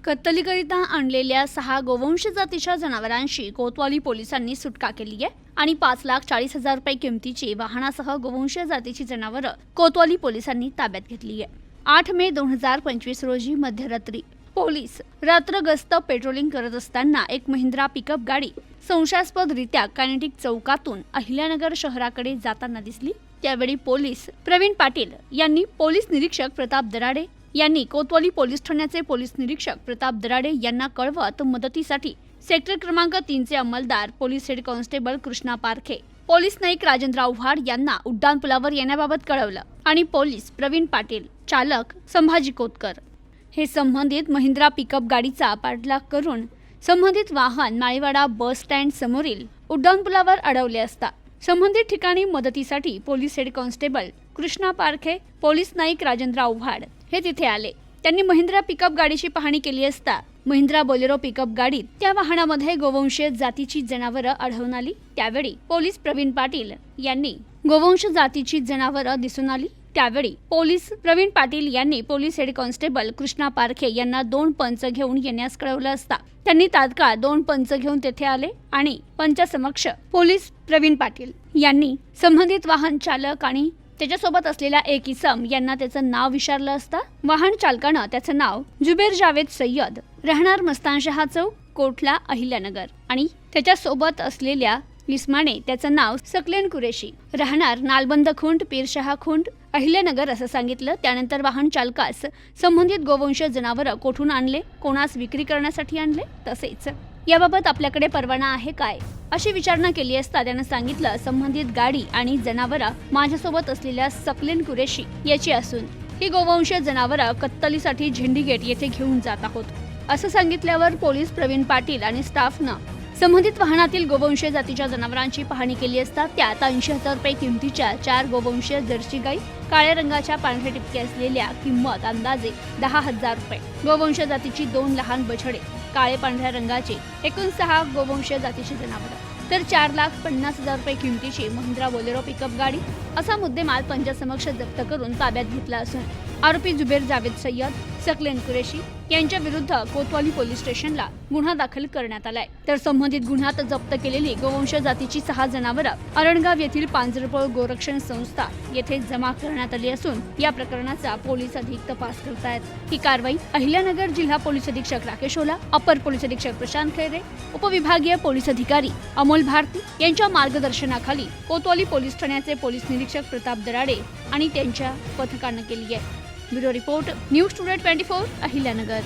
कत्तलीकरिता आणलेल्या 6 गोवंश जातीच्या जनावरांची कोतवाली पोलिसांनी सुटका केली आहे आणि 5,40,000 रुपये किमतीची वाहनासह गोवंश जातीची जनावरं कोतवाली पोलिसांनी ताब्यात घेतली आहे। 8 मे 2025 रोजी मध्यरात्री पोलीस रात्र गस्त पेट्रोलिंग करत असताना एक महिंद्रा पिकअप गाडी संशयास्पदरित्या कायनेटिक चौकातून अहिल्यानगर शहराकडे जाताना दिसली। त्यावेळी पोलीस प्रवीण पाटील यांनी पोलीस निरीक्षक प्रताप दराडे यांनी कोतवाली पोलीस ठाण्याचे पोलीस निरीक्षक प्रताप दराडे यांना कळवत मदतीसाठी सेक्टर क्रमांक 3 चे अंमलदार police head constable Krishna Parkhe, police नाईक राजेंद्र आव्हाड यांना उड्डाणपुलावर येण्याबाबत कळवलं आणि पोलीस प्रवीण पाटील, चालक संभाजी कोतकर हे संबंधित महिंद्रा पिकअप गाडीचा पाठलाग करून संबंधित वाहन माळीवाडा बस स्टँड समोरील उड्डाणपुलावर अडवले असता संबंधित ठिकाणी मदतीसाठी police head constable Krishna Parkhe, police नाईक राजेंद्र आव्हाड हे तिथे आले। त्यांनी महिंद्रा पिकअप गाडीची पाहणी केली असता महिंद्रा बोलेरो पिकअप गाडीत त्या वाहनामध्ये गोवंश जातीची जनावरं आढळून आली। त्यावेळी पोलीस प्रवीण पाटील यांनी गोवंश जातीची जनावरं दिसून आली। त्यावेळी पोलीस प्रवीण पाटील यांनी police head constable Krishna Parkhe यांना 2 पंच घेऊन येण्यास कळवलं असता त्यांनी तात्काळ 2 पंच घेऊन तेथे आले आणि पंचासमक्ष पोलीस प्रवीण पाटील यांनी संबंधित वाहन चालक आणि त्याच्यासोबत असलेल्या एक इसम यांना त्याचं नाव विचारलं असता वाहन चालकानं त्याचं नाव जुबेर जावेद सय्यद, राहणार मस्तानशहा चौक, कोटला, अहिल्यानगर आणि त्याच्यासोबत असलेल्या इसमाने त्याचं नाव सकलेन कुरेशी, राहणार नालबंद खुंट, पीरशहा खुंट, अहिल्यानगर असं सांगितलं। त्यानंतर वाहन चालकास संबंधित गोवंश जनावरं कोठून आणले, कोणास विक्री करण्यासाठी आणले, तसेच याबाबत आपल्याकडे परवाना आहे काय अशी विचारणा केली असता त्यानं सांगितलं संबंधित गाडी आणि जनावरं माझ्यासोबत असलेल्या सकलेन कुरेशी याची असून ही गोवंश जनावरं कत्तलीसाठी झेंडी गेट येथे घेऊन जात आहोत असं सांगितल्यावर पोलीस प्रवीण पाटील आणि स्टाफनं संबंधित वाहनातील गोवंश जातीच्या जनावरांची पाहणी केली असता त्यात 80,000 रुपये किमतीच्या 4 गोवंश जर्सी गाई, काळ्या रंगाच्या पांढऱ्या टिपके असलेल्या किंमत अंदाजे 10,000 रुपये, गोवंश जातीची 2 लहान बछडे, काळे पांढऱ्या रंगाची एकूण 6 गोवंश जातीची जनावरं, तर 4,50,000 रुपये किमतीची महिंद्रा बोलेरो पिकअप गाडी असा मुद्देमाल पंचासमक्ष जप्त करून ताब्यात घेतला असून आरोपी जुबेर जावेद सय्यद, सकलेन कुरेशी यांच्या विरुद्ध कोतवाली पोलीस स्टेशनला गुन्हा दाखल करण्यात आलाय। तर संबंधित गुन्ह्यात जप्त केलेली गोवंश जातीची 6 जनावरं अरणगाव येथील पांजरपोळ गोरक्षण संस्था येथे जमा करण्यात आली असून या प्रकरणाचा पोलीस अधिक तपास करतायत। ही कारवाई अहिल्यानगर जिल्हा पोलीस अधीक्षक राकेश ओला, अपर पोलीस अधीक्षक प्रशांत खैरे, उपविभागीय पोलीस अधिकारी अमोल भारती यांच्या मार्गदर्शनाखाली कोतवाली पोलीस ठाण्याचे पोलीस निरीक्षक प्रताप दराडे आणि त्यांच्या पथकानं केली आहे। Bureau report, news today 24, Ahilyanagar.